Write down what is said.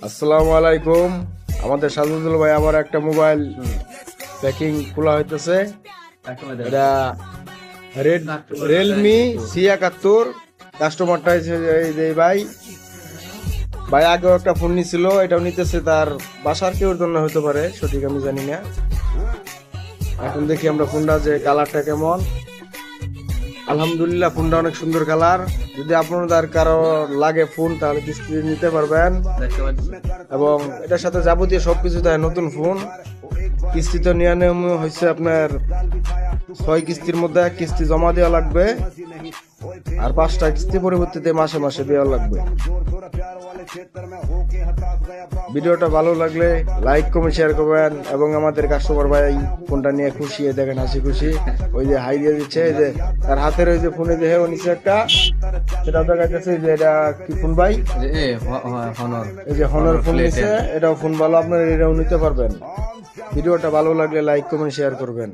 আসসালামু আলাইকুম। আমাদের সাজুদুল ভাই আমার একটা মোবাইল প্যাকিং খোলা হইতেছে। এটা রিয়েলমি C71। কাস্টমারটা এই যে ভাই আগেও একটা ফোন নিছিল, এটাও নিতেছে তার বাসার কেউর জন্য হতে পারে, সঠিক আমি জানি না। এখন দেখি আমরা ফোনটা যে কালারটা কেমন। আলহামদুলিল্লাহ ফোনটা অনেক সুন্দর কালার। যদি আপনাদের কারো লাগে ফোন তাহলে কিস্তি নিতে পারবেন, এবং এটার সাথে যাবতীয় সবকিছু দেয়। নতুন ফোন কিস্তি তো নিয়ে নিয়ম হয়েছে আপনার 6 কিস্তির মধ্যে 1 কিস্তি জমা দেওয়া লাগবে, আর 5টা কিস্তি পরিবর্তিতে মাসে মাসে দেওয়া লাগবে। ভিডিওটা ভালো লাগলে লাইক কমেন্ট শেয়ার করবেন, এবং আমাদের কাস্টমার ভাই ফোনটা নিয়ে খুশি, দেখেন হাসি খুশি। ওই যে হাই দিয়ে দিচ্ছে, এই যে তার হাতের ওই যে ফোনে যে নিচে একটা, সেটাও দেখাচ্ছে যে এটা কি ফোন ভাই, এই যে হনর ফোন নিচ্ছে। এটাও ফোন ভালো, আপনারা এটাও নিতে পারবেন। ভিডিওটা ভালো লাগলে লাইক কমেন্ট শেয়ার করবেন।